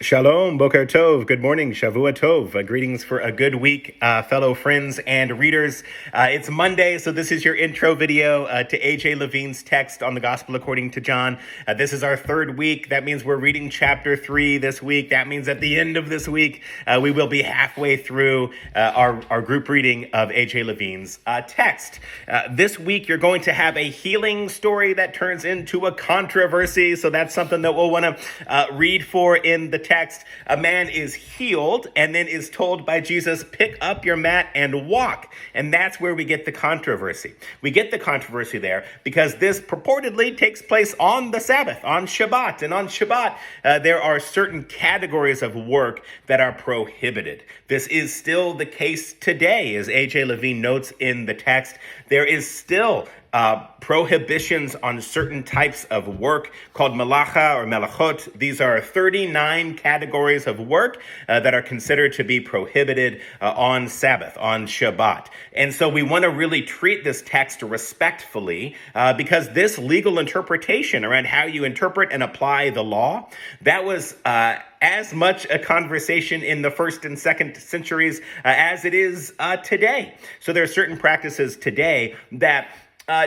Shalom, Boker Tov. Good morning, Shavua Tov. Greetings for a good week, fellow friends and readers. It's Monday, so this is your intro video to A.J. Levine's text on the Gospel according to John. This is our third week. That means we're reading chapter 3 this week. That means at the end of this week, we will be halfway through our group reading of A.J. Levine's text. This week, you're going to have a healing story that turns into a controversy, so that's something that we'll want to read for in the text. A man is healed and then is told by Jesus, pick up your mat and walk. And that's where we get the controversy. We get the controversy there because this purportedly takes place on the Sabbath, on Shabbat. And on Shabbat, there are certain categories of work that are prohibited. This is still the case today, as A.J. Levine notes in the text. There is still prohibitions on certain types of work called malacha or melachot. These are 39 categories of work that are considered to be prohibited on Sabbath, on Shabbat. And so we want to really treat this text respectfully because this legal interpretation around how you interpret and apply the law, that was as much a conversation in the first and second centuries as it is today. So there are certain practices today that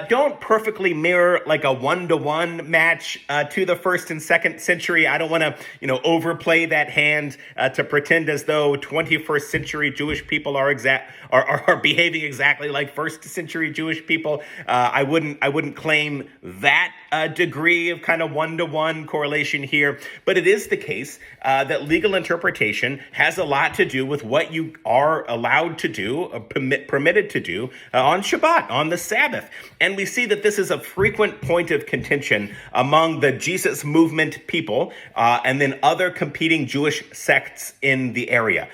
don't perfectly mirror like a one-to-one match to the first and second century. I don't want to, overplay that hand to pretend as though 21st century Jewish people are behaving exactly like first century Jewish people. I wouldn't claim that degree of kind of one-to-one correlation here, but it is the case that legal interpretation has a lot to do with what you are allowed to do, or permitted to do on Shabbat, on the Sabbath. And we see that this is a frequent point of contention among the Jesus movement people and then other competing Jewish sects in the area.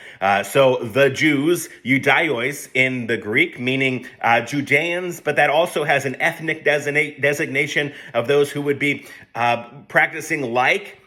So the Jews, Judaios in the Greek, meaning Judeans, but that also has an ethnic designation of those who would be practicing like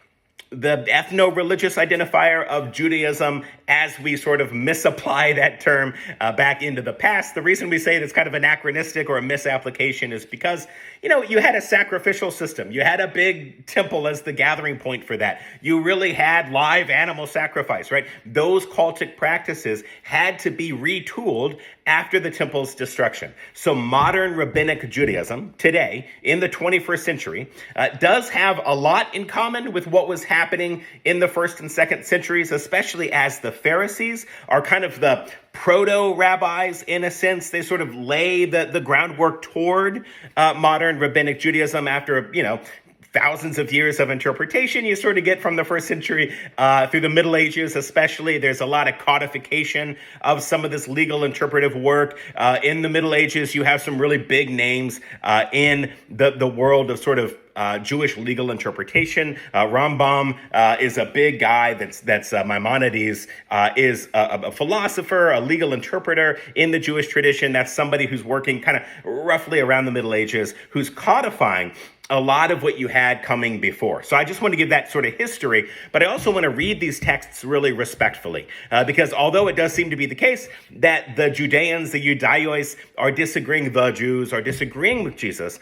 the ethno-religious identifier of Judaism as we sort of misapply that term back into the past. The reason we say it's kind of anachronistic or a misapplication is because, you had a sacrificial system. You had a big temple as the gathering point for that. You really had live animal sacrifice, right? Those cultic practices had to be retooled after the temple's destruction. So modern rabbinic Judaism today in the 21st century does have a lot in common with what was happening in the first and second centuries, especially as the Pharisees are kind of the proto-rabbis in a sense. They sort of lay the groundwork toward modern rabbinic Judaism after, thousands of years of interpretation. You sort of get from the first century through the Middle Ages, especially. There's a lot of codification of some of this legal interpretive work. In the Middle Ages, you have some really big names in the world of sort of Jewish legal interpretation. Rambam is a big guy. That's Maimonides is a philosopher, a legal interpreter in the Jewish tradition. That's somebody who's working kind of roughly around the Middle Ages, who's codifying a lot of what you had coming before. So I just want to give that sort of history, but I also want to read these texts really respectfully, because although it does seem to be the case that the Judeans, the Judaios, are disagreeing, the Jews are disagreeing with Jesus,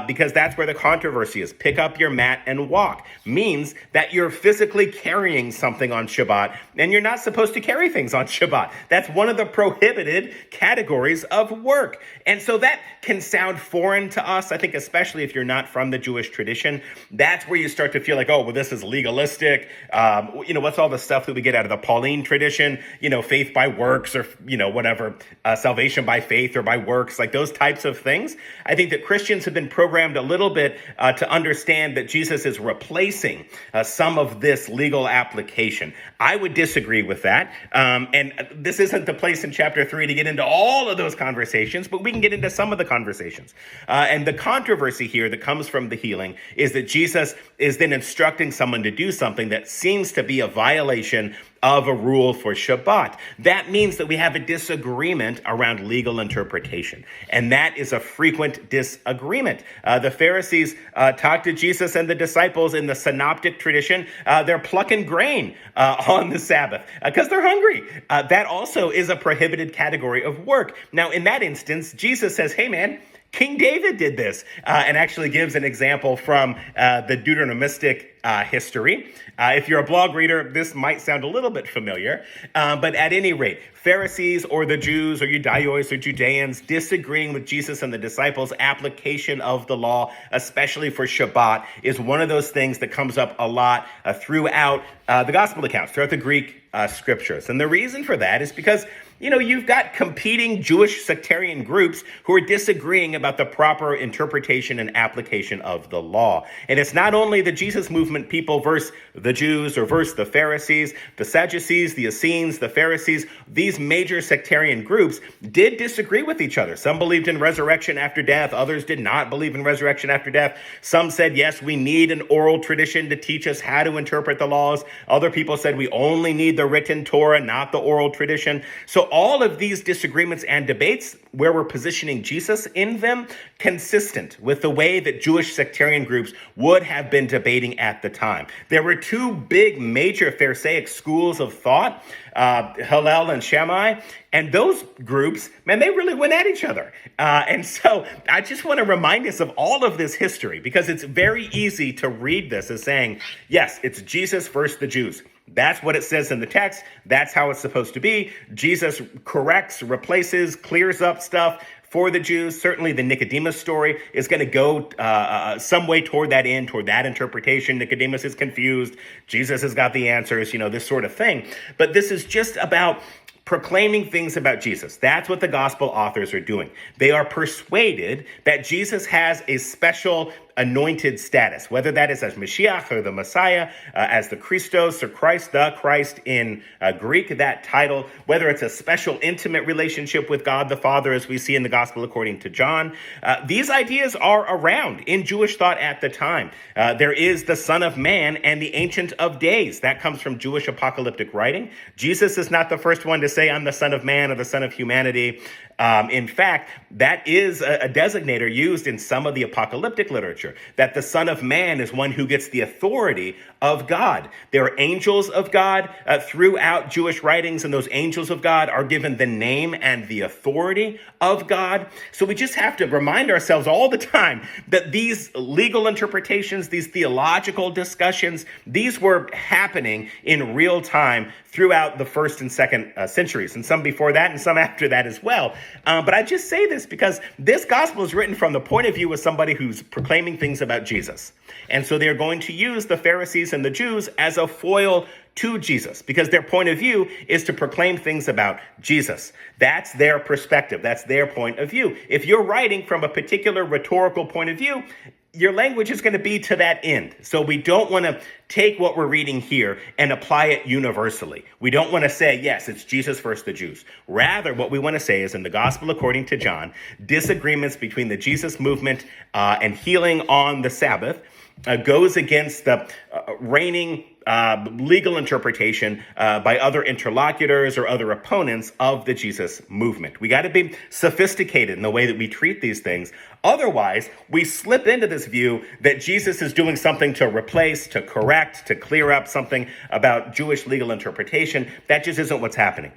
because that's where the controversy is. Pick up your mat and walk means that you're physically carrying something on Shabbat, and you're not supposed to carry things on Shabbat. That's one of the prohibited categories of work. And so that can sound foreign to us, I think, especially if you're not from the Jewish tradition. That's where you start to feel like, oh, well, this is legalistic. What's all the stuff that we get out of the Pauline tradition? Faith by works or, whatever, salvation by faith or by works, like those types of things. I think that Christians have been programmed a little bit to understand that Jesus is replacing some of this legal application. I would disagree with that. And this isn't the place in chapter 3 to get into all of those conversations, but we can get into some of the conversations. And the controversy here that comes from the healing is that Jesus is then instructing someone to do something that seems to be a violation of a rule for Shabbat. That means that we have a disagreement around legal interpretation, and that is a frequent disagreement. The Pharisees talked to Jesus and the disciples in the synoptic tradition. They're plucking grain on the Sabbath because they're hungry. That also is a prohibited category of work. Now, in that instance, Jesus says, hey, man, King David did this, and actually gives an example from the Deuteronomistic history. If you're a blog reader, this might sound a little bit familiar, but at any rate, Pharisees or the Jews or Judaizers or Judeans disagreeing with Jesus and the disciples' application of the law, especially for Shabbat, is one of those things that comes up a lot throughout the gospel accounts, throughout the Greek scriptures. And the reason for that is because you've got competing Jewish sectarian groups who are disagreeing about the proper interpretation and application of the law. And it's not only the Jesus movement people versus the Jews or versus the Pharisees, the Sadducees, the Essenes, the Pharisees. These major sectarian groups did disagree with each other. Some believed in resurrection after death. Others did not believe in resurrection after death. Some said, yes, we need an oral tradition to teach us how to interpret the laws. Other people said we only need the written Torah, not the oral tradition. So all of these disagreements and debates, where we're positioning Jesus in them, consistent with the way that Jewish sectarian groups would have been debating at the time. There were two big major Pharisaic schools of thought, Hillel and Shammai, and those groups, man, they really went at each other. And so I just want to remind us of all of this history, because it's very easy to read this as saying, yes, it's Jesus versus the Jews. That's what it says in the text. That's how it's supposed to be. Jesus corrects, replaces, clears up stuff for the Jews. Certainly the Nicodemus story is going to go some way toward that end, toward that interpretation. Nicodemus is confused. Jesus has got the answers, this sort of thing. But this is just about proclaiming things about Jesus. That's what the gospel authors are doing. They are persuaded that Jesus has a special anointed status, whether that is as Mashiach or the Messiah, as the Christos or Christ, the Christ in Greek, that title, whether it's a special intimate relationship with God the Father, as we see in the gospel according to John. These ideas are around in Jewish thought at the time. There is the Son of Man and the Ancient of Days. That comes from Jewish apocalyptic writing. Jesus is not the first one to say, I'm the Son of Man or the Son of Humanity. In fact, that is a designator used in some of the apocalyptic literature, that the Son of Man is one who gets the authority of God. There are angels of God throughout Jewish writings, and those angels of God are given the name and the authority of God. So we just have to remind ourselves all the time that these legal interpretations, these theological discussions, these were happening in real time throughout the first and second centuries, and some before that and some after that as well. But I just say this because this gospel is written from the point of view of somebody who's proclaiming things about Jesus. And so they're going to use the Pharisees and the Jews as a foil to Jesus, because their point of view is to proclaim things about Jesus. That's their perspective. That's their point of view. If you're writing from a particular rhetorical point of view, your language is going to be to that end. So we don't want to take what we're reading here and apply it universally. We don't want to say, yes, it's Jesus versus the Jews. Rather, what we want to say is in the gospel according to John, disagreements between the Jesus movement and healing on the Sabbath goes against the reigning legal interpretation by other interlocutors or other opponents of the Jesus movement. We got to be sophisticated in the way that we treat these things. Otherwise, we slip into this view that Jesus is doing something to replace, to correct, to clear up something about Jewish legal interpretation. That just isn't what's happening.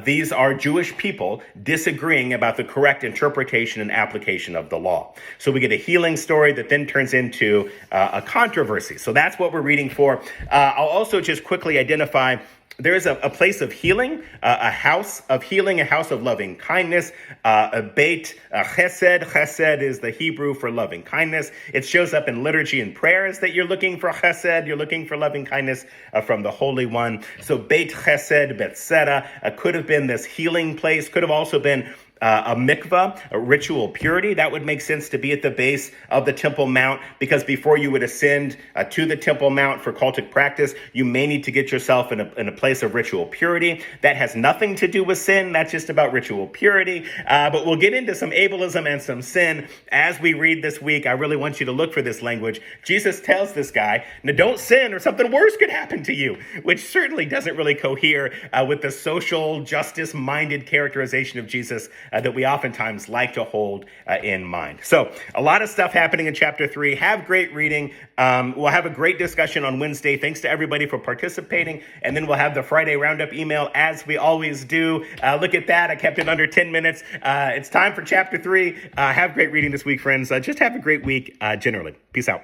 These are Jewish people disagreeing about the correct interpretation and application of the law. So we get a healing story that then turns into a controversy. So that's what we're reading for. I'll also just quickly identify there is a place of healing, a house of healing, a house of loving kindness, a beit chesed. Chesed is the Hebrew for loving kindness. It shows up in liturgy and prayers that you're looking for chesed, you're looking for loving kindness from the Holy One. So beit chesed, Bethseda, could have been this healing place, could have also been a mikvah, a ritual purity. That would make sense to be at the base of the Temple Mount, because before you would ascend to the Temple Mount for cultic practice, you may need to get yourself in a place of ritual purity. That has nothing to do with sin. That's just about ritual purity. But we'll get into some ableism and some sin as we read this week. I really want you to look for this language. Jesus tells this guy, now don't sin or something worse could happen to you, which certainly doesn't really cohere with the social justice-minded characterization of Jesus that we oftentimes like to hold in mind. So a lot of stuff happening in chapter 3. Have great reading. We'll have a great discussion on Wednesday. Thanks to everybody for participating. And then we'll have the Friday roundup email as we always do. Look at that. I kept it under 10 minutes. It's time for chapter 3. Have great reading this week, friends. Just have a great week generally. Peace out.